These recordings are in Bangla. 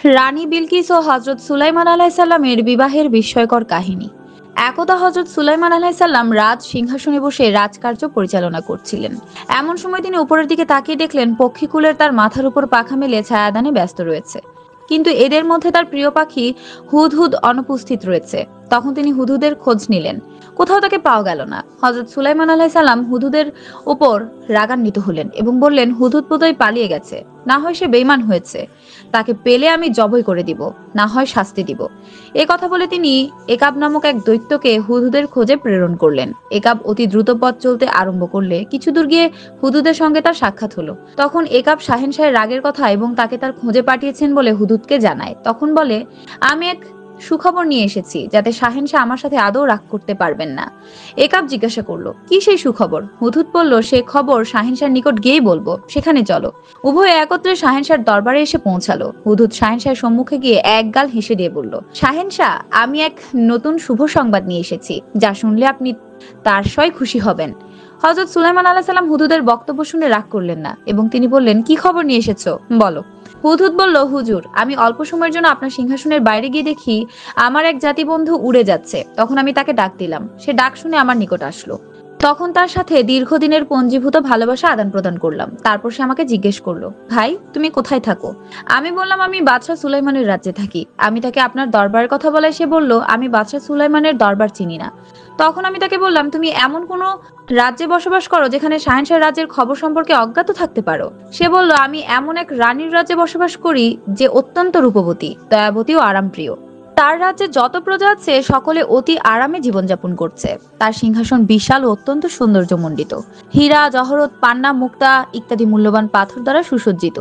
রানী বিলকিস ও হজরত সুলাইমান আলাইসাল্লামের বিবাহের বিস্ময়কর কাহিনী। একদা হজরত সুলাইমান আলাইসাল্লাম রাজ সিংহাসনে বসে রাজকার্য পরিচালনা করছিলেন। এমন সময় তিনি উপরের দিকে তাকিয়ে দেখলেন পক্ষীকুলের তার মাথার উপর পাখা মেলে ছায়াদানে ব্যস্ত রয়েছে, কিন্তু এদের মধ্যে তার প্রিয় পাখি হুদহুদ অনুপস্থিত রয়েছে। তখন তিনি হুদহুদের খোঁজ নিলেন, কোথাও তাকে পাওয়া গেল না। হযরত সুলাইমান আলাইহিস সালাম হুদহুদের উপর রাগান্বিত হলেন এবং বললেন, হুদহুদ বোধহয় পালিয়ে গেছে, না হয় সে বেঈমান হয়েছে। তাকে পেলে আমি জবাই করে দিব, না হয় শাস্তি দিব। এই কথা বলে তিনি একাব নামক এক দৈত্যকে হুদহুদের খোঁজে প্রেরণ করলেন। একাব অতি দ্রুত পথ চলতে আরম্ভ করলে কিছু দূর গিয়ে হুদহুদের সঙ্গে তার সাক্ষাৎ হলো। তখন একাব শাহেনশাহের রাগের কথা এবং তাকে তার খোঁজে পাঠিয়েছেন বলে হুদহুদকে জানায়। তখন বলে, আমি এক সুখবর নিয়ে এসেছি, যাতে শাহেনশাহ আমার সাথে আদৌ রাগ করতে পারবেন না। একাব জিজ্ঞাসা করলো, কি সেই সুখবর? হুদহুদ বলল, সে খবর শাহেনশাহর নিকট গিয়েই বলবো, সেখানে চলো। উভয়ে একত্রে শাহেনশাহর দরবারে এসে পৌঁছালো। হুদহুদ শাহেনশাহের সম্মুখে গিয়ে একগাল হেসে দিয়ে বলল, শাহেনশাহ, আমি এক নতুন শুভ সংবাদ নিয়ে এসেছি, যা শুনলে আপনি তার সয় খুশি হবেন। হযরত সুলাইমান আলাইহিস সালাম হুদহুদের বক্তব্য শুনে রাগ করলেন না এবং তিনি বললেন, কি খবর নিয়ে এসেছো, বলো। হুদহুদ বলল, হুজুর, আমি অল্প সময়ের জন্য আপনার সিংহাসনের বাইরে গিয়ে দেখি আমার এক জাতি বন্ধু উড়ে যাচ্ছে। তখন আমি তাকে ডাক দিলাম, সে ডাক শুনে আমার নিকট আসলো। তখন তার সাথে দীর্ঘদিনের পঞ্জীভূত ভালোবাসা আদান প্রদান করলাম। তারপর সে আমাকে জিজ্ঞেস করলো, ভাই, তুমি কোথায় থাকো? আমি বললাম, আমি বাদশাহ সুলাইমানের রাজ্যে থাকি। আমি তাকে আপনার দরবারের কথা বলায় সে বলল, আমি বাদশাহ সুলাইমানের দরবার চিনি না। তখন আমি তাকে বললাম, তুমি এমন কোনো রাজ্যে বসবাস করো যেখানে শাহেনশাহ রাজ্যের খবর সম্পর্কে অজ্ঞাত থাকতে পারো? সে বলল, আমি এমন এক রানীর রাজ্যে বসবাস করি যে অত্যন্ত রূপবতী, দয়াবতী ও আরামপ্রিয়। তার রাজ্যে যত প্রজা আছে সকলে অতি আরামে জীবনযাপন করছে। তার সিংহাসন বিশাল ও অত্যন্ত সৌন্দর্যমণ্ডিত। হীরা, জহরত, পান্না, মুক্তা ইত্যাদি মূল্যবান পাথর দ্বারা সুসজ্জিত।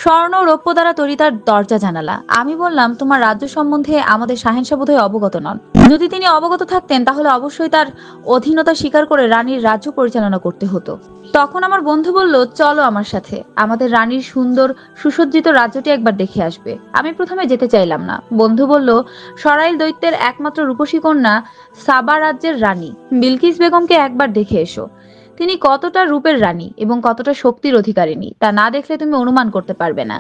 স্বর্ণ ও রৌপ্য দ্বারা তৈরি তার দরজা জানালা। আমি বললাম, তোমার রাজ্য সম্বন্ধে আমাদের শাহেনশাহ বোধহয় অবগত নন। যদি তিনি অবগত থাকতেন তাহলে অবশ্যই তার অধীনতা স্বীকার করে রানীর রাজ্য পরিচালনা করতে হতো। তখন আমার বন্ধু বলল, চলো আমার সাথে, আমাদের রানীর সুন্দর সুসজ্জিত রাজ্যটি একবার দেখে আসবে। আমি প্রথমে যেতে চাইলাম না। বন্ধু বলল, সরাইল দৈত্যের একমাত্র রূপসী কন্যা সাবা রাজ্যের রানী বিলকিস বেগমকে একবার দেখে এসো। তিনি কতটা রূপের রানী এবং কতটা শক্তির অধিকারিণী তা না দেখলে তুমি অনুমান করতে পারবে না।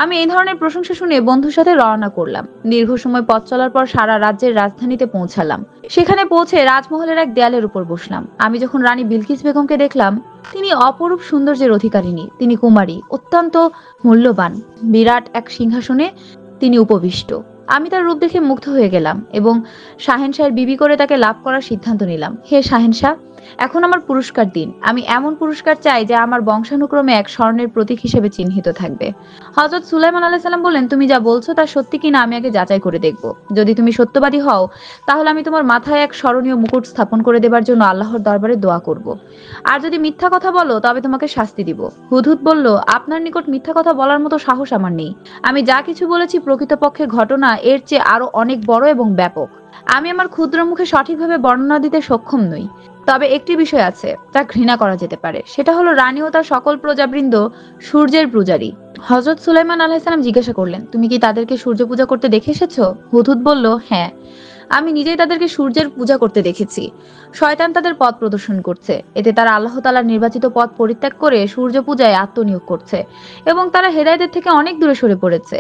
আমি এই ধরনের প্রশংসা শুনে বন্ধুর সাথে রওনা করলাম। দীর্ঘ সময় পথ চলার পর সারা রাজ্যের রাজধানীতে পৌঁছালাম। সেখানে পৌঁছে রাজমহলের এক দেয়ালের উপর বসলাম। আমি যখন রানী বিলকিস বেগমকে দেখলাম, তিনি অপরূপ সৌন্দর্যের অধিকারিণী। তিনি কুমারী, অত্যন্ত মূল্যবান। বিরাট এক সিংহাসনে তিনি উপবিষ্ট। আমি তার রূপ দেখে মুগ্ধ হয়ে গেলাম এবং শাহেনশাহের বিবি করে তাকে লাভ করার সিদ্ধান্ত নিলাম। হে শাহেনশাহ, এখন আমার পুরস্কার দিন। আমি এমন পুরস্কার চাই যা আমার বংশানুক্রমে এক স্বর্ণের প্রতীক হিসেবে চিহ্নিত থাকবে। হযরত সুলাইমান আলাইহিস সালাম বললেন, তুমি যা বলছো তা সত্যি কিনা আমি আগে যাচাই করে দেখব। যদি তুমি সত্যবাদী হও তাহলে আমি তোমার মাথায় এক স্মরণীয় মুকুট স্থাপন করে দেবার জন্য আল্লাহর দরবারে দোয়া করব। আর যদি মিথ্যা কথা বলো তবে তোমাকে শাস্তি দিব। হুদহুদ বলল, আপনার নিকট মিথ্যা কথা বলার মতো সাহস আমার নেই। আমি যা কিছু বলেছি প্রকৃতপক্ষে ঘটনা এর চেয়ে আরো অনেক বড় এবং ব্যাপক। আমি আমার ক্ষুদ্র মুখে সঠিকভাবে বর্ণনা দিতে সক্ষম নই। তবে একটি বিষয় আছে, তা ঘৃণা করা যেতে পারে। সেটা হলো রানী ও তার সকল প্রজাবৃন্দ সূর্যের পূজারী। হযরত সুলাইমান আলাইহিস সালাম জিজ্ঞাসা করলেন, তুমি কি তাদেরকে সূর্য পূজা করতে দেখে এসেছো? হুদহুদ বলল, হ্যাঁ, আমি নিজেই তাদেরকে সূর্যের পূজা করতে দেখেছি। শয়তান তাদের পথ প্রদর্শন করছে। এতে তারা আল্লাহ তাআলার নির্বাচিত পথ পরিত্যাগ করে সূর্য পূজায় আত্মনিয়োগ করছে এবং তারা হেদায়েতের থেকে অনেক দূরে সরে পড়েছে।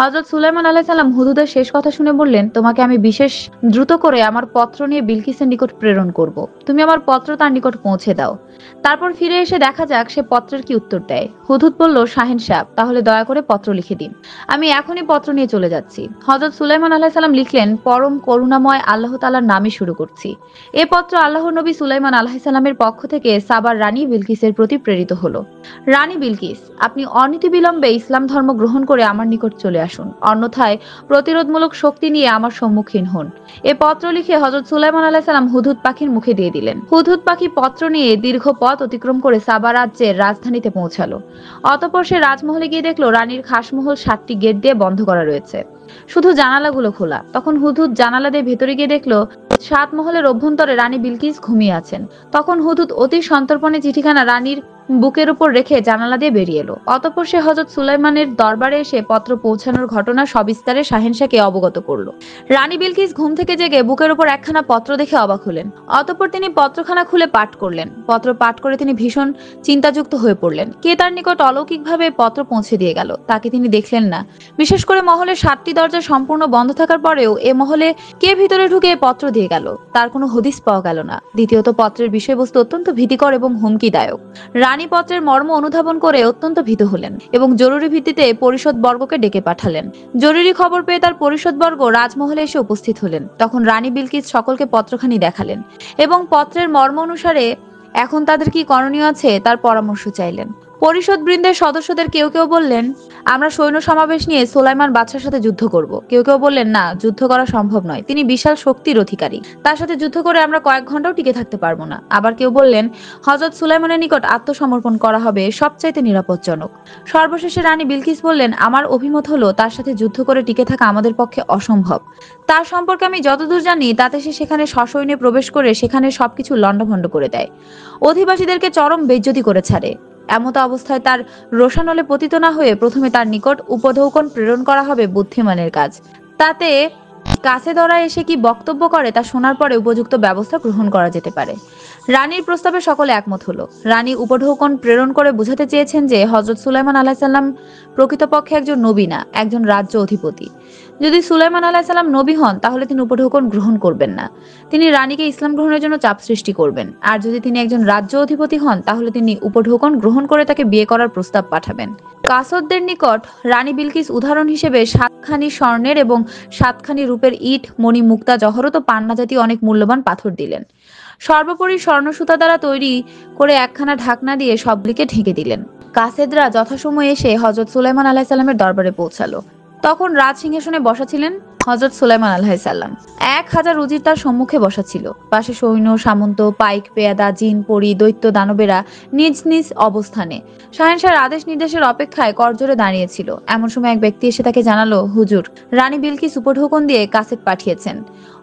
হযরত সুলাইমান আলাইহিস সালাম হুদহুদের শেষ কথা শুনে বললেন, তোমাকে আমি বিশেষ দ্রুত করে আমার পত্র নিয়ে বিলকিসের নিকট প্রেরণ করব। তুমি আমার পত্র তার নিকট পৌঁছে দাও। তারপর ফিরে এসে দেখা যাক সে পত্রের কি উত্তর দেয়। হুদহুদ বলল, শাহেনশাহ, তাহলে দয়া করে পত্র লিখে দিন। আমি এখনই পত্র নিয়ে চলে যাচ্ছি। হযরত সুলাইমান আলাইহিস সালাম লিখলেন, পরম করুণাময় আল্লাহ তাআলার নামে শুরু করছি। এ পত্র আল্লাহর নবী সুলাইমান আলাইহিস সালামের পক্ষ থেকে সাবার রানী বিলকিসের প্রতি প্রেরিত হলো। রানী বিলকিস, আপনি অনতিবিলম্বে ইসলাম ধর্ম গ্রহণ করে আমার নিকট চলে আসুন, অন্যথায় প্রতিরোধমূলক শক্তি নিয়ে আমার সম্মুখীন হন। এ পত্র লিখে হযরত সুলাইমান আলাইহিস সালাম হুদহুদ পাখির মুখে দিয়ে দিলেন। হুদহুদ পাখি পত্র নিয়ে দীর্ঘ পথ অতিক্রম করে সাবা রাজ্যের রাজধানীতে পৌঁছালো। অতঃপর সে রাজমহলে গিয়ে দেখলো রানীর খাসমহল 7টি গেট দিয়ে বন্ধ করা রয়েছে, শুধু জানালাগুলো খোলা। তখন হুদহুদ জানালা দিয়ে ভেতরে গিয়ে দেখলো 7 মহলের অভ্যন্তরে রানী বিলকিস ঘুমিয়ে আছেন। তখন হুদহুদ অতি সন্তর্পণে চিঠিখানা রানীর বুকের উপর রেখে জানালা দিয়ে বেরিয়ে এলো। অতঃপর সে হযরত সুলাইমানের দরবারে এসে পত্র পৌঁছানোর ঘটনা সবিস্তারে শাহেনশাহকে অবগত করলো। রানী বিলকিস ঘুম থেকে জেগে বুকের উপর একখানা পত্র দেখে অবাক হলেন। অতঃপর তিনি পত্রখানা খুলে পাঠ করলেন। পত্র পাঠ করে তিনি ভীষণ চিন্তাযুক্ত হয়ে পড়লেন। কে তার নিকট অলৌকিকভাবে পত্র পৌঁছে দিয়ে গেল, তাকে তিনি দেখলেন না। বিশেষ করে মহলের 7টি দরজা সম্পূর্ণ বন্ধ থাকার পরেও এ মহলে কে ভিতরে ঢুকে এ পত্র দিয়ে গেল, তার কোনো হদিস পাওয়া গেল না। দ্বিতীয়ত, পত্রের বিষয়বস্তু অত্যন্ত ভীতিকর এবং হুমকিদায়ক। রানী পত্রের মর্ম অনুধাবন করে অত্যন্ত ভীত হলেন এবং জরুরি ভিত্তিতে পরিষদ বর্গকে ডেকে পাঠালেন। জরুরি খবর পেয়ে তার পরিষদ বর্গ রাজমহলে এসে উপস্থিত হলেন। তখন রানী বিলকিস সকলকে পত্রখানি দেখালেন এবং পত্রের মর্ম অনুসারে এখন তাদের কি করণীয় আছে তার পরামর্শ চাইলেন। পরিষদ বৃন্দের সদস্যদের কেউ কেউ বললেন, আমরা সৈন্য সমাবেশ নিয়ে সুলাইমান বাদশার সাথে যুদ্ধ করব। কেউ কেউ বললেন, না, যুদ্ধ করা সম্ভব নয়, তিনি বিশাল শক্তির অধিকারী, তার সাথে যুদ্ধ করে আমরা কয়েক ঘন্টাও টিকে থাকতে পারবো না। আবার কেউ বললেন, হযরত সুলাইমানের নিকট আত্মসমর্পণ করা হবে সবচাইতে নিরাপদজনক। সর্বশেষে রানী বিলকিস বললেন, আমার অভিমত হলো তার সাথে যুদ্ধ করে টিকে থাকা আমাদের পক্ষে অসম্ভব। তার সম্পর্কে আমি যতদূর জানি তাতে সে সেখানে সসৈন্যে প্রবেশ করে সেখানে সবকিছু লণ্ডভণ্ড করে দেয়, অধিবাসীদেরকে চরম বেইজ্জতি করে ছাড়ে। এমত অবস্থায় তার রোষানলে পতিত না হয়ে প্রথমে তার নিকট উপঢৌকন প্রেরণ করা হবে বুদ্ধিমানের কাজ। তাতে কাছে ধরা এসে কি বক্তব্য করে তা শোনার পরে উপযুক্ত ব্যবস্থা গ্রহণ করা যেতে পারে। রানীর প্রস্তাবে সকলে একমত হলো। রানী উপঢৌকন প্রেরণ করে বুঝাতে চেয়েছেন যে হযরত সুলাইমান আলাইহিস সালাম প্রকৃতপক্ষে একজন নবী না, একজন রাজ্য অধিপতি। যদি সুলাইমান আলাইহিস সালাম নবী হন তাহলে তিনি উপঢৌকন গ্রহণ করবেন না, তিনি রানীকে ইসলাম গ্রহণের জন্য চাপ সৃষ্টি করবেন। আর যদি তিনি একজন রাজ্য অধিপতি হন তাহলে তিনি উপঢৌকন গ্রহণ করে তাকে বিয়ে করার প্রস্তাব পাঠাবেন। কাসদদের নিকট রানী বিলকিস উদাহরণ হিসেবে 7খানি স্বর্ণের এবং 7খানি রূপের ইট, মণি, মুক্তা, জহরত ও পান্না জাতীয় অনেক মূল্যবান পাথর দিলেন। সর্বোপরি স্বর্ণ সুতা দ্বারা তৈরি করে একখানা ঢাকনা দিয়ে সবগুলিকে ঢেকে দিলেন। কাসেদরা যথাসময়ে এসে হযরত সুলাইমান আলাইহিস সালামের দরবারে পৌঁছালো। তখন রাজ সিংহাসনে বসা ছিলেন হযরত সুলাইমান আলাইহিস সালাম। 1000 উজির তার সম্মুখে বসা ছিল। পাশে সৈন্য, সামন্ত, পাইক, পেয়াদা, জিন, পরি, দৈত্য, দানবেরা নিজ নিজ অবস্থানে শাহেনশাহর আদেশ নির্দেশের অপেক্ষায় করজোড়ে দাঁড়িয়েছিল। এমন সময় এক ব্যক্তি এসে তাকে জানালো, হুজুর, রানী বিলকিস উপঢৌকন দিয়ে কাসেদ পাঠিয়েছেন।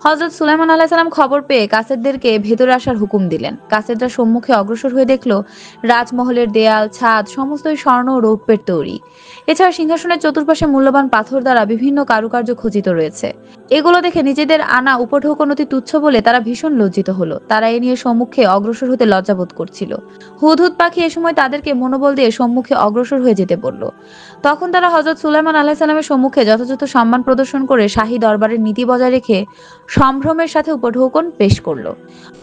হযরত সুলাইমান আলাইহিস সালাম খবর পেয়ে কাসেদদেরকে ভেতরে আসার হুকুম দিলেন। কাসেদরা সম্মুখে অগ্রসর হয়ে দেখলো রাজমহলের দেয়াল, ছাদ সমস্তই স্বর্ণ ও রৌপ্যের তৈরি। এছাড়া সিংহাসনের চতুর্পাশে মূল্যবান পাথর দ্বারা বিভিন্ন কারুকার্য খচিত রয়েছে। এগুলো দেখে নিজেদের আনা উপঢৌকন অতি তুচ্ছ বলে তারা ভীষণ লজ্জিত হলো। তারা এ নিয়ে সম্মুখে অগ্রসর হতে লজ্জাবোধ করছিল। হুদহুদ পাখি এ সময় তাদেরকে মনোবল দিয়ে সম্মুখে অগ্রসর হয়ে যেতে বলল। তখন তারা হযরত সুলাইমান আলাইহিস সালামের সম্মুখে যথাযথ সম্মান প্রদর্শন করে শাহী দরবারের নীতি বজায় রেখে সম্ভ্রমের সাথে উপঢৌকন পেশ করলো।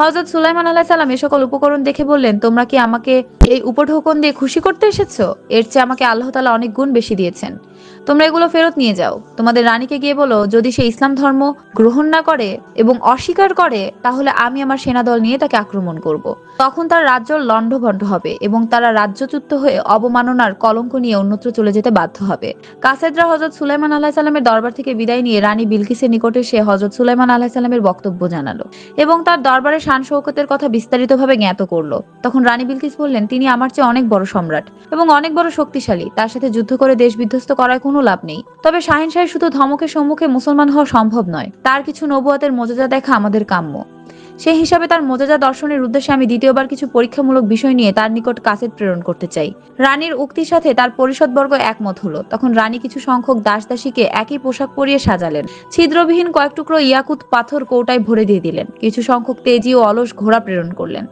হযরত সুলাইমান আলাইহিস সালাম এ সকল উপকরণ দেখে বললেন, তোমরা কি আমাকে এই উপঢৌকন দিয়ে খুশি করতে এসেছো? এর চেয়ে আমাকে আল্লাহ তাআলা অনেক গুণ বেশি দিয়েছেন। তোমরা এগুলো ফেরত নিয়ে যাও। তোমাদের রানীকে গিয়ে বলো, যদি সে ইসলাম ধর্ম গ্রহণ না করে এবং অস্বীকার করে তাহলে আমি আমার সেনাদল নিয়ে তাকে আক্রমণ করব। তখন তার রাজ্য লণ্ডভণ্ড হবে এবং তারা রাজ্যচ্যুত হয়ে অবমাননার কলঙ্ক নিয়ে অন্যত্র চলে যেতে বাধ্য হবে। কাসেদরা হযরত সুলাইমান আলাইহিস সালামের দরবার থেকে বিদায় নিয়ে রানী বিলকিসের নিকটে এসে হযরত সুলাইমান আলাইহিস সালামের বক্তব্য জানালো এবং তার দরবারের শান শৌকতের কথা বিস্তারিতভাবে জ্ঞাত করলো। তখন রানী বিলকিস বললেন, তিনি আমার চেয়ে অনেক বড় সম্রাট এবং অনেক বড় শক্তিশালী। তার সাথে যুদ্ধ করে দেশ বিধ্বস্ত করার কোনো লাভ নেই। তবে শাহেনশাহের শুধু ধমকের সম্মুখে মুসলমান হওয়া সম্ভব নয়, তার কিছু নবুয়তের মোজেজা দেখা আমাদের কাম্য। সেই হিসাবে তার মোজেজা দর্শনের উদ্দেশ্যে আমি দ্বিতীয়বার কিছু পরীক্ষামূলক বিষয় নিয়ে তার নিকট কাসেদ প্রেরণ করতে চাই। রানীর উক্তির সাথে তার পরিষদবর্গ একমত হলো। তখন রানী কিছু সংখ্যক দাসদাসীকে একই পোশাক পরিয়ে সাজালেন। ছিদ্রবিহীন কয়েক টুকরো ইয়াকুত পাথর কৌটায় ভরে দিয়ে দিলেন। কিছু সংখ্যক তেজি ও অলস ঘোড়া প্রেরণ করলেন।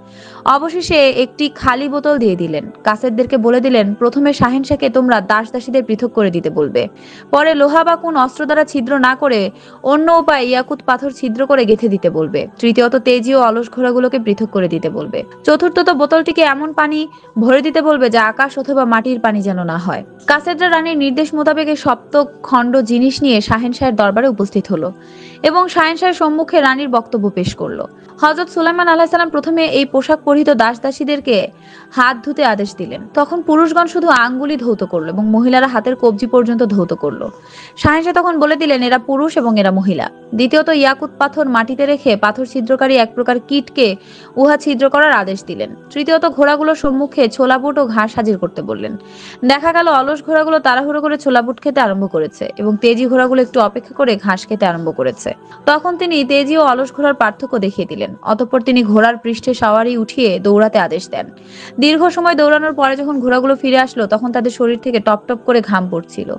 অবশেষে একটি খালি বোতল দিয়ে দিলেন। কাসেদদেরকে বলে দিলেন, প্রথমে শাহেনশাহকে তোমরা দাসদাসীদের পৃথক করে দিতে বলবে। পরে লোহা বা কোন অস্ত্র দ্বারা ছিদ্র না করে অন্য উপায়ে ইয়াকুত পাথর ছিদ্র করে গেঁথে দিতে বলবে। তৃতীয়ত, তেজি ও অলস ঘোড়াগুলোকে পৃথক করে দিতে বলবে। চতুর্থত, বোতলটিকে এমন পানি ভরে দিতে বলবে যা আকাশ অথবা মাটির পানি যেন না হয়। কাসেদরা রানীর নির্দেশ মোতাবেক এই সপ্তক খণ্ড জিনিস নিয়ে শাহেনশাহের দরবারে উপস্থিত হলো এবং শাহেনশাহের সম্মুখে রানীর বক্তব্য পেশ করলো। হযরত সুলাইমান আলাইহিস সালাম প্রথমে এই পোশাক পরিহিত দাসদাসীদেরকে হাত ধুতে আদেশ দিলেন। তখন পুরুষগণ শুধু আঙ্গুলি ধৌত করলো এবং মহিলারা হাতের কবজি পর্যন্ত ধৌত করলো। শাহেনশাহ তখন বলে দিলেন, এরা পুরুষ এবং এরা মহিলা। দ্বিতীয়ত, ইয়াকুত পাথর মাটিতে রেখে পাথর ছিদ্রকারী এক এক প্রকার কীটকে উহা ছিদ্র করার আদেশ দিলেন। তৃতীয়ত ঘোড়াগুলোর সম্মুখে ছোলা বুট ও ঘাস হাজির করতে বললেন। দেখা গেল অলস ঘোড়াগুলো তাড়াহুড়ো করে ছোলা বুট খেতে আরম্ভ করেছে এবং তেজি ঘোড়াগুলো একটু অপেক্ষা করে ঘাস খেতে আরম্ভ করেছে। তখন তিনি তেজি ও অলস ঘোড়ার পার্থক্য দেখিয়ে দিলেন। অতঃপর তিনি ঘোড়ার পৃষ্ঠে সওয়ারি উঠিয়ে দৌড়াতে আদেশ দেন। দীর্ঘ সময় দৌড়ানোর পরে যখন ঘোড়াগুলো ফিরে আসলো তখন তাদের শরীর থেকে টপ টপ করে ঘাম পড়ছিল।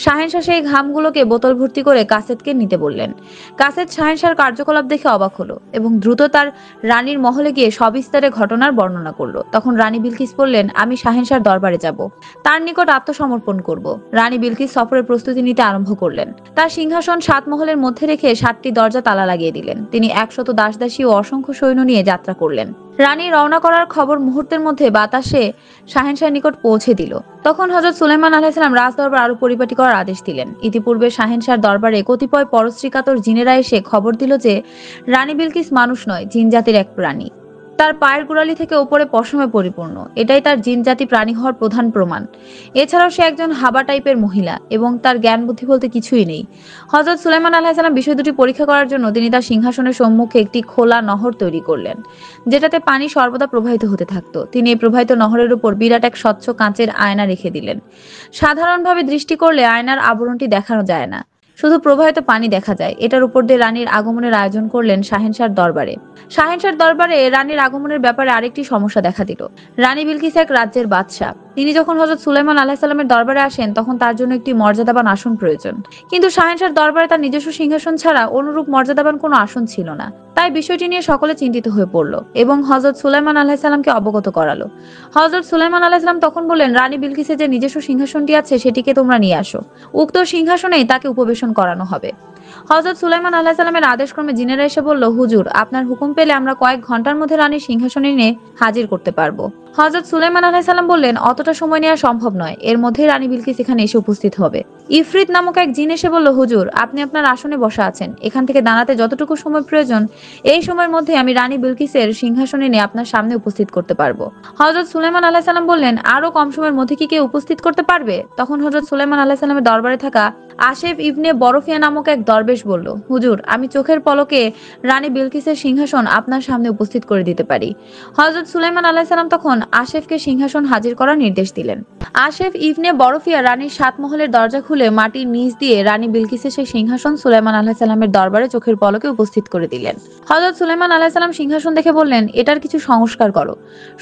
শাহেনশাহ সেই ঘামগুলোকে বোতল ভর্তি করে কাসেদকে নিতে বললেন। কাসেদ শাহেনশাহর কার্যকলাপ দেখে অবাক হলো এবং দ্রুত তার রানীর মহলে গিয়ে সবিস্তারে ঘটনার বর্ণনা করলো। তখন রানী বিলকিস বললেন, আমি শাহেনশাহর দরবারে যাব, তার নিকট আত্মসমর্পণ করব। রানী বিলকিস সফরের প্রস্তুতি নিতে আরম্ভ করলেন। তার সিংহাসন 7 মহলের মধ্যে রেখে 7টি দরজা তালা লাগিয়ে দিলেন। তিনি 100 দাসদাসী ও অসংখ্য সৈন্য নিয়ে যাত্রা করলেন। রানী রওনা করার খবর মুহূর্তের মধ্যে বাতাসে শাহেনশাহের নিকট পৌঁছে দিল। তখন হযরত সুলাইমান আলাইহিস সালাম রাজদরবার আরো পরিপাটি করার আদেশ দিলেন। ইতিপূর্বে শাহেনশাহর দরবারে কতিপয় পরশ্রীকাতর জিনেরা এসে খবর দিল যে রানী বিলকিস মানুষ নয়, জিন জাতির এক প্রাণী। তার পায়ের গোড়ালি থেকে উপরে পশমে পরিপূর্ণ। এটাই তার জিন জাতি প্রাণী হওয়ার প্রধান প্রমাণ। এছাড়াও সে একজন হাবা টাইপের মহিলা এবং তার জ্ঞান বুদ্ধি বলতে কিছুই নেই। হযরত সুলাইমান আলাইহিস সালাম বিষয় দুটি পরীক্ষা করার জন্য তিনি তার সিংহাসনের সম্মুখে একটি খোলা নহর তৈরি করলেন, যেটাতে পানি সর্বদা প্রবাহিত হতে থাকতো। তিনি এই প্রবাহিত নহরের উপর বিরাট এক স্বচ্ছ কাঁচের আয়না রেখে দিলেন। সাধারণভাবে দৃষ্টি করলে আয়নার আবরণটি দেখানো যায় না, শুধু প্রবাহিত পানি দেখা যায়। এটার উপর দিয়ে রানীর আগমনের আয়োজন করলেন শাহেনশাহর দরবারে। শাহেনশাহর দরবারে রানীর আগমনের ব্যাপারে আরেকটি সমস্যা দেখা দিল। রানী বিলকিস এক রাজ্যের বাদশা। তিনি যখন হযরত সুলাইমান আলাইহিস সালামের দরবারে আসেন তখন তার জন্য একটি মর্যাদাবান আসন প্রয়োজন। কিন্তু শাহেনশাহর দরবারে তার নিজস্ব সিংহাসন ছাড়া অনুরূপ মর্যাদাবান কোনো আসন ছিল না। তাই বিষয়টি নিয়ে সকলে চিন্তিত হয়ে পড়ল এবং হযরত সুলাইমান আলাইহিস সালামকে অবগত করালো। হযরত সুলাইমান আলাইহিস সালাম তখন বললেন, রানী বিলকিসের যে নিজস্ব সিংহাসনটি আছে সেটিকে তোমরা নিয়ে আসো। উক্ত সিংহাসনেই তাকে উপবেশন করানো হবে। হযরত সুলাইমান আলাইহিস সালামের আদেশক্রমে জিনেরা এসে বলল, হুজুর, আপনার হুকুম পেলে আমরা কয়েক ঘন্টার মধ্যে রানীর সিংহাসনে এনে হাজির করতে পারবো। হযরত সুলাইমান আলাইহিস সালাম বললেন, অতটা সময় নেওয়া সম্ভব নয়, এর মধ্যেই রানী বিলকিস এখানে এসে উপস্থিত হবে। ইফরিত নামক এক জিন এসে বলল, হুজুর, আপনি আপনার আসনে বসা আছেন, এখান থেকে দাঁড়াতে যতটুকু সময় প্রয়োজন এই সময়ের মধ্যে আমি রানী বিলকিসের সিংহাসনে নিয়ে আপনার সামনে উপস্থিত করতে পারবো। হযরত সুলাইমান আলাইহিস সালাম বললেন, আরো কম সময়ের মধ্যে কি কেউ উপস্থিত করতে পারবে? তখন হযরত সুলাইমান আলাইহিস সালামের দরবারে থাকা আশেফ ইবনে বরফিয়া নামক এক দরবেশ বলল, হুজুর, আমি চোখের পলকে রানী বিলকিসের সিংহাসন আপনার সামনে উপস্থিত করে দিতে পারি। হযরত সুলাইমান আলাইহিস সালাম তখন আশেফকে সিংহাসন হাজির করার নির্দেশ দিলেন। আশেফ ইবনে বরফিয়া রানীর 7 মহলের দরজা খুলে মাটির নিচ দিয়ে রানী বিলকিসের সেই সিংহাসন সুলাইমান আলাইহিস সালামের দরবারে চোখের পলকে উপস্থিত করে দিলেন। হযরত সুলাইমান আলাইহিস সালাম সিংহাসন দেখে বললেন, এটার কিছু সংস্কার করো।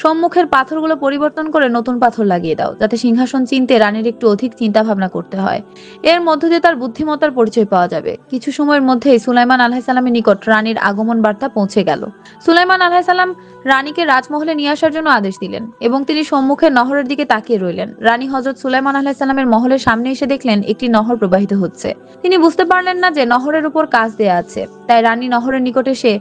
সম্মুখের পাথরগুলো পরিবর্তন করে নতুন পাথর লাগিয়ে দাও, যাতে সিংহাসন চিনতে রানীর একটু অধিক চিন্তা ভাবনা করতে হয়। এর মধ্য দিয়ে তার বুদ্ধিমত্তার পরিচয় পাওয়া যাবে। কিছু সময়ের মধ্যেই সুলাইমান আলাইহিস সালামের নিকট রানীর আগমন বার্তা পৌঁছে গেল। সুলাইমান আলাইহিস সালাম রানীকে রাজমহলে নিয়ে আসার জন্য আদেশ দিলেন এবং তিনি সম্মুখের নহরের দিকে তাকিয়ে রইলেন। রানী হযরত সুলাইমান আলাইহিস সালামের মহলের সামনে এসে দেখলেন একটি নহর প্রবাহিত হচ্ছে। তিনি বুঝতে পারলেন না যে নহরের উপর কাঁচ দেয়া আছে। তাই রানী নহরের নিকট এসে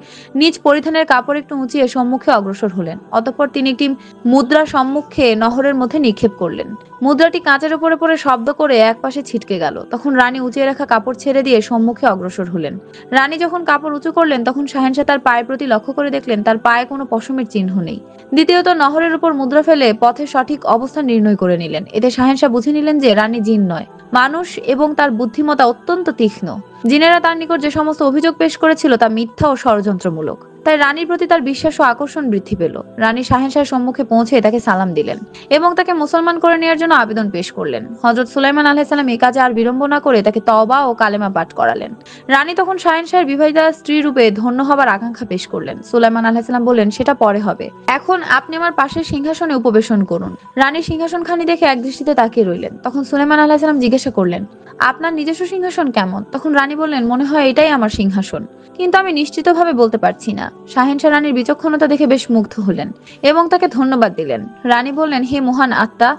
নিজ পরিধানের কাপড় একটু উঁচিয়ে সম্মুখে অগ্রসর হলেন। অতঃপর তিনি একটি মুদ্রা সম্মুখে নহরের মধ্যে নিক্ষেপ করলেন। মুদ্রাটি কাঁচের উপরে পড়ে শব্দ করে একপাশে ছিটকে গেল। তখন রানী উঁচিয়ে রাখা কাপড় ছেড়ে দিয়ে সম্মুখে অগ্রসর হলেন। রানী যখন কাপড় উঁচু করলেন তখন শাহেনশাহ তার পায়ের প্রতি লক্ষ্য করে দেখলেন তার পায়ে কোনো পশমের চিহ্ন নেই। দ্বিতীয়ত নহরের উপর মুদ্রা ফেলে পথের সঠিক অবস্থান নির্ণয় করে নিলেন। এতে শাহেনশাহ বুঝে নিলেন যে রানী জিন নয়, মানুষ, এবং তার বুদ্ধিমত্তা অত্যন্ত তীক্ষ্ণ। জিনেরা তার নিকট যে সমস্ত অভিযোগ পেশ করেছিল তা মিথ্যা ও ষড়যন্ত্রমূলক। তাই রানীর প্রতি তার বিশ্বাস ও আকর্ষণ বৃদ্ধি পেল। রানী শাহেনশাহের সম্মুখে পৌঁছে তাকে সালাম দিলেন এবং তাকে মুসলমান করে নেওয়ার জন্য আবেদন পেশ করলেন। হযরত সুলাইমান আলাইহিস সালাম এই কাজে আর বিলম্ব না করে তাকে তওবা ও কালেমা পাঠ করালেন। রানী তখন শাহেনশাহের বিবাহিতা স্ত্রী রূপে ধন্য হবার আকাঙ্ক্ষা পেশ করলেন। সুলাইমান আলাইহিস সালাম বললেন, সেটা পরে হবে, এখন আপনি আমার পাশের সিংহাসনে উপবেশন করুন। রানী সিংহাসনখানি দেখে একদৃষ্টিতে তাকিয়ে রইলেন। তখন সুলাইমান আলাইহিস সালাম জিজ্ঞাসা করলেন, আপনার নিজস্ব সিংহাসন কেমন? তখন রানী বললেন, মনে হয় এটাই আমার সিংহাসন, কিন্তু আমি নিশ্চিতভাবে বলতে পারছি না। শাহেনশাহ রানীর বিচক্ষণতা দেখে বেশ মুগ্ধ হলেন এবং তাকে ধন্যবাদ দিলেন। রানী বললেন, হে মহান আত্মা,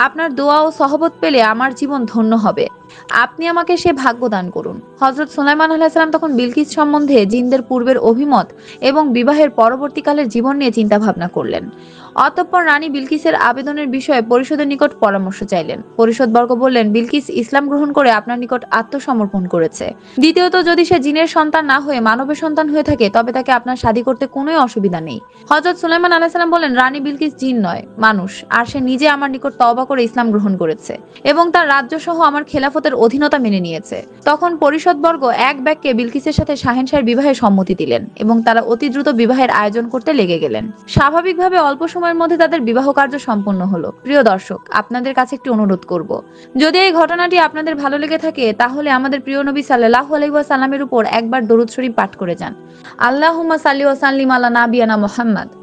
আপনার দোয়া ও সহবত পেলে আমার জীবন ধন্য হবে, আপনি আমাকে সে ভাগ্য দান করুন। হযরত সুলাইমান আলাইহিস সালাম তখন বিলকিস সম্বন্ধে জিনদের পূর্বের অভিমত এবং বিবাহের পরবর্তীকালের জীবন নিয়ে চিন্তা ভাবনা করলেন। অতঃপর রানী বিলকিসের আবেদনের বিষয়ে পরিষদের নিকট পরামর্শ চাইলেন। পরিষদবর্গ বললেন, বিলকিস ইসলাম গ্রহণ করে আপনার নিকট আত্মসমর্পণ করেছে। দ্বিতীয়ত, যদি সে জিনের সন্তান না হয়ে মানবের সন্তান হয়ে থাকে তবে তাকে আপনার শাদী করতে কোনো অসুবিধা নেই। হযরত সুলাইমান আলাইহিস সালাম বললেন, রানী বিলকিস জিন নয়, মানুষ, আর সে নিজে আমার নিকট তওবা করে ইসলাম গ্রহণ করেছে এবং তার রাজ্য সহ আমার খেলাফতের অধীনতা মেনে নিয়েছে। তখন পরিষদবর্গ এক বাক্যে বিলকিসের সাথে শাহেনশাহের বিবাহে সম্মতি দিলেন এবং তারা অতি দ্রুত বিবাহের আয়োজন করতে লেগে গেলেন। স্বাভাবিকভাবে অল্প সময়ের মধ্যে তাদের বিবাহ কার্য সম্পন্ন হলো। প্রিয় দর্শক, আপনাদের কাছে একটি অনুরোধ করব, যদি এই ঘটনাটি আপনাদের ভালো লেগে থাকে তাহলে আমাদের প্রিয় নবী সাল্লাল্লাহু আলাইহি ওয়াসাল্লামের উপর একবার দরুদ শরীফ পাঠ করে যান। আল্লাহুম্মা সাল্লি ওয়া সাল্লিম আলা নাবিয়ানা মুহাম্মদ।